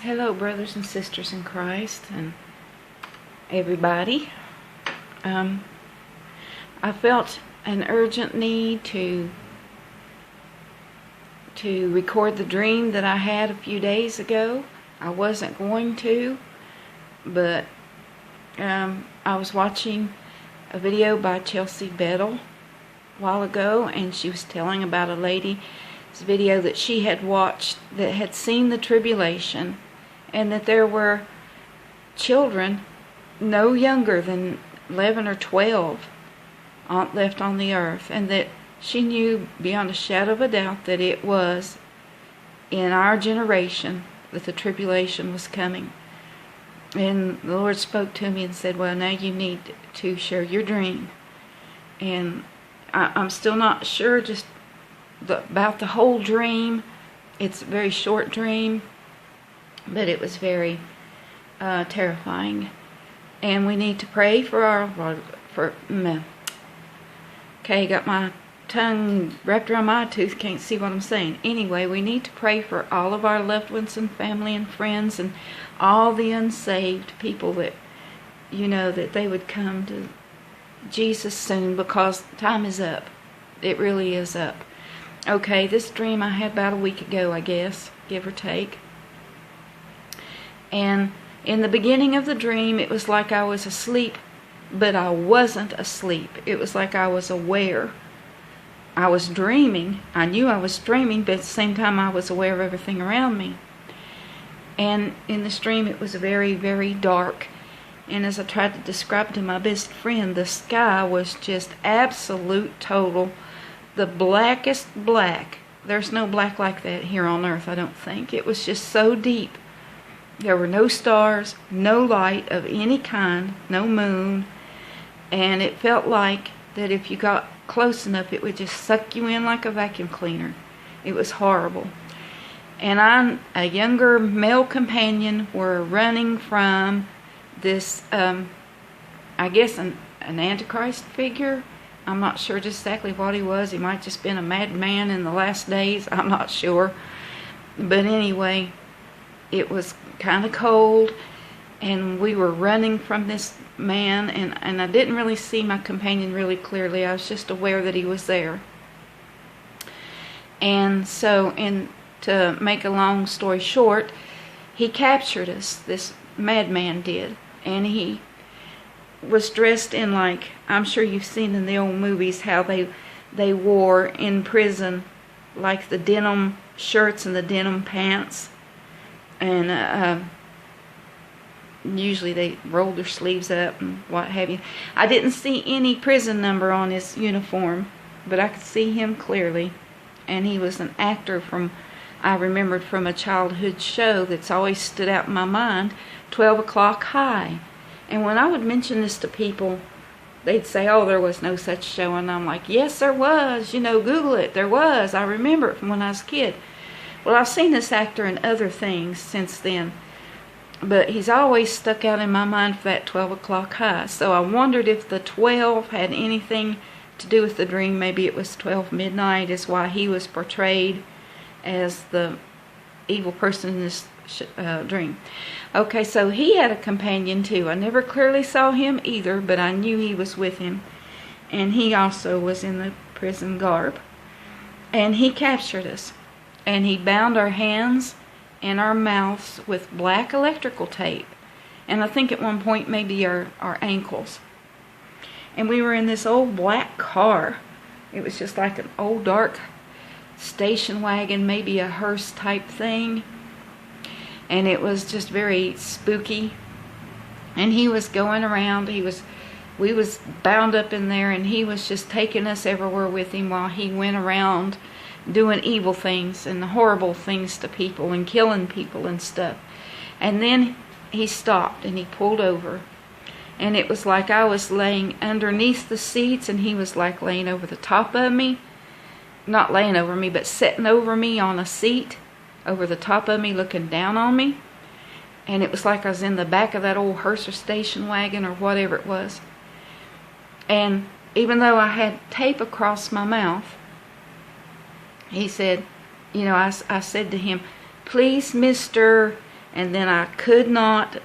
Hello, brothers and sisters in Christ, and everybody. I felt an urgent need to record the dream that I had a few days ago. I wasn't going to, but I was watching a video by Bethel a while ago, and she was telling about a lady's video that she had watched that had seen the tribulation, and that there were children no younger than 11 or 12 left on the earth, and that she knew beyond a shadow of a doubt that it was in our generation that the tribulation was coming. And the Lord spoke to me and said, well, now you need to share your dream. And I'm still not sure just about the whole dream. It's a very short dream, but it was very terrifying. And we need to pray okay, got my tongue wrapped around my tooth, can't see what I'm saying. Anyway, we need to pray for all of our loved ones and family and friends and all the unsaved people that, that they would come to Jesus soon, because time is up. It really is up. Okay, this dream I had about a week ago, I guess, give or take. And in the beginning of the dream, it was like I was asleep, but I wasn't asleep. It was like I was aware. I was dreaming. I knew I was dreaming, but at the same time I was aware of everything around me. And in this dream it was very, very dark. And as I tried to describe to my best friend, the sky was just absolute, total, the blackest black. There's no black like that here on earth, I don't think. It was just so deep. There were no stars, no light of any kind, no moon. And it felt like that if you got close enough, it would just suck you in like a vacuum cleaner. It was horrible. And a younger male companion were running from this, I guess an Antichrist figure. I'm not sure just exactly what he was. He might just been a madman in the last days. I'm not sure. But anyway, it was kind of cold, and we were running from this man, and I didn't really see my companion really clearly. I was just aware that he was there. And so, to make a long story short, he captured us, this madman did, and he was dressed in, like, I'm sure you've seen in the old movies how they wore in prison, like the denim shirts and the denim pants, and usually they rolled their sleeves up and what have you. I didn't see any prison number on his uniform, but I could see him clearly. And he was an actor I remembered from a childhood show that's always stood out in my mind, 12 O'Clock High. And when I would mention this to people, they'd say, oh, there was no such show. And I'm like, yes, there was. Google it. There was. I remember it from when I was a kid. Well, I've seen this actor in other things since then, but he's always stuck out in my mind for that 12 O'Clock High. So I wondered if the 12 had anything to do with the dream. Maybe it was 12 midnight is why he was portrayed as the evil person in this dream. Okay, so he had a companion too. I never clearly saw him either, but I knew he was with him. And he also was in the prison garb. And he captured us. And he bound our hands and our mouths with black electrical tape. And I think at one point maybe our ankles. And we were in this old black car. It was just like an old dark station wagon, maybe a hearse type thing. And it was just very spooky. And he was going around. We was bound up in there, and he was just taking us everywhere with him while he went around doing evil things and horrible things to people and killing people and stuff. And then he stopped and he pulled over, and it was like I was laying underneath the seats, and he was like laying over the top of me. Not laying over me, but sitting over me on a seat over the top of me, looking down on me. And it was like I was in the back of that old hearse or station wagon or whatever it was. And even though I had tape across my mouth, he said, I said to him, please, Mr. And then I could not,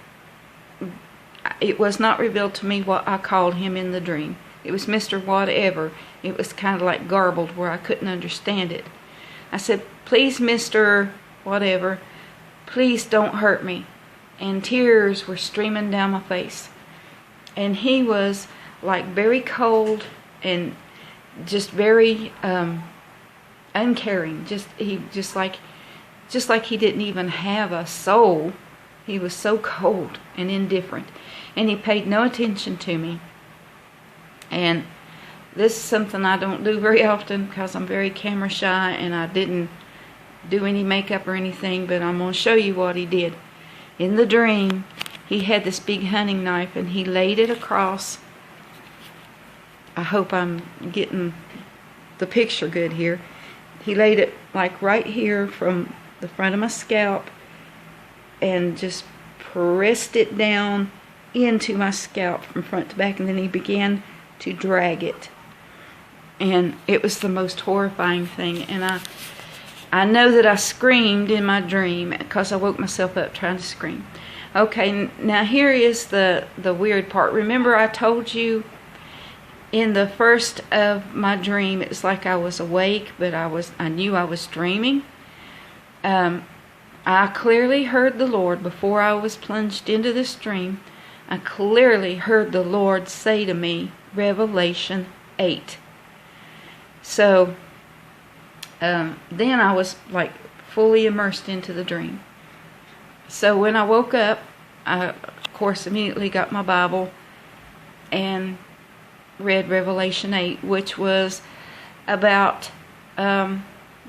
it was not revealed to me what I called him in the dream. It was Mr. Whatever. It was kind of like garbled where I couldn't understand it. I said, please, Mr. Whatever, please don't hurt me. And tears were streaming down my face. And he was like very cold and just very uncaring. Just like he didn't even have a soul. He was so cold and indifferent. And he paid no attention to me. And this is something I don't do very often because I'm very camera shy and I didn't do any makeup or anything, but I'm going to show you what he did. In the dream, he had this big hunting knife and he laid it across. I hope I'm getting the picture good here. He laid it like right here from the front of my scalp and just pressed it down into my scalp from front to back, and then he began to drag it. And it was the most horrifying thing. And I know that I screamed in my dream because I woke myself up trying to scream. Okay, now here is the weird part. Remember I told you in the first of my dream, it's like I was awake, but I knew I was dreaming. I clearly heard the Lord before I was plunged into this dream. I clearly heard the Lord say to me, Revelation 8. So then I was like fully immersed into the dream. So when I woke up, I of course immediately got my Bible and read Revelation 8, which was about the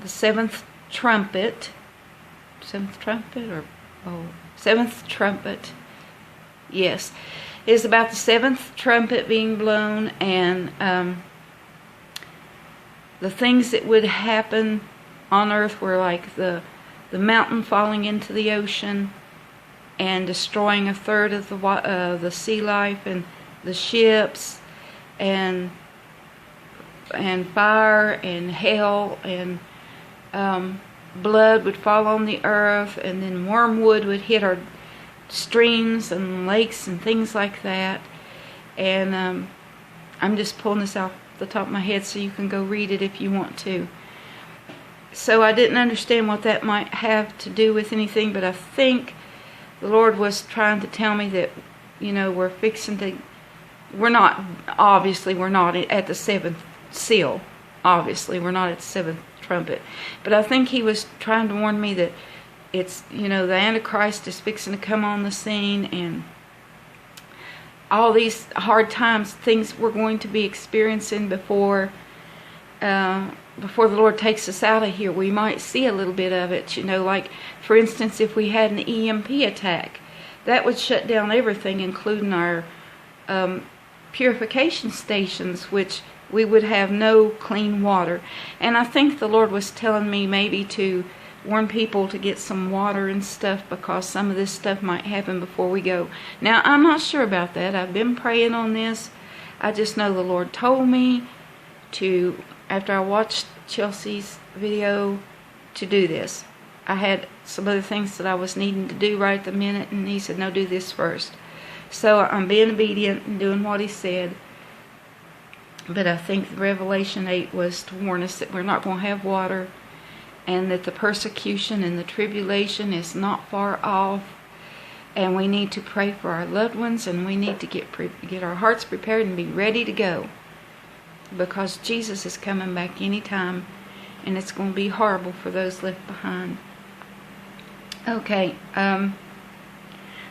seventh trumpet. Seventh trumpet. Yes, it's about the seventh trumpet being blown, and the things that would happen on earth were like the mountain falling into the ocean and destroying a third of the sea life and the ships, and fire and hell, and blood would fall on the earth, and then wormwood would hit our streams and lakes and things like that. And I'm just pulling this off the top of my head so you can go read it if you want to. So I didn't understand what that might have to do with anything, but I think the Lord was trying to tell me that, we're fixing to, we're not at the seventh seal. Obviously, we're not at the seventh trumpet. But I think he was trying to warn me that it's, the Antichrist is fixing to come on the scene, and all these hard times, things we're going to be experiencing before the Lord takes us out of here. We might see a little bit of it, like, for instance, if we had an EMP attack, that would shut down everything, including our purification stations, which we would have no clean water. And I think the Lord was telling me maybe to warn people to get some water and stuff, because some of this stuff might happen before we go. Now, I'm not sure about that. I've been praying on this. I just know the Lord told me to, after I watched Chelsea's video, to do this. I had some other things that I was needing to do right at the minute, and he said, no, do this first. So I'm being obedient and doing what he said. But I think Revelation 8 was to warn us that we're not going to have water, and that the persecution and the tribulation is not far off, and we need to pray for our loved ones, and we need to get our hearts prepared and be ready to go, because Jesus is coming back anytime, and it's going to be horrible for those left behind. Okay, I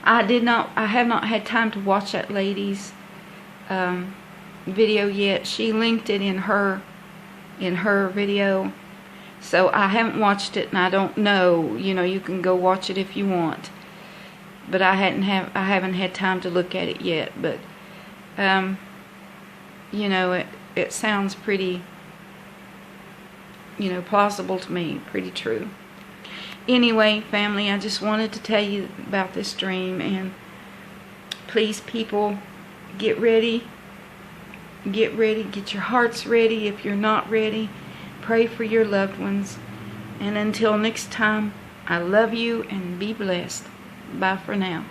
have not had time to watch that lady's video yet. She linked it in her video. So I haven't watched it, and I don't know. You can go watch it if you want, but I haven't had time to look at it yet. But it sounds pretty, plausible to me, pretty true. Anyway, family, I just wanted to tell you about this dream, and please, people, get ready. Get ready. Get your hearts ready. If you're not ready, pray for your loved ones. And until next time, I love you and be blessed. Bye for now.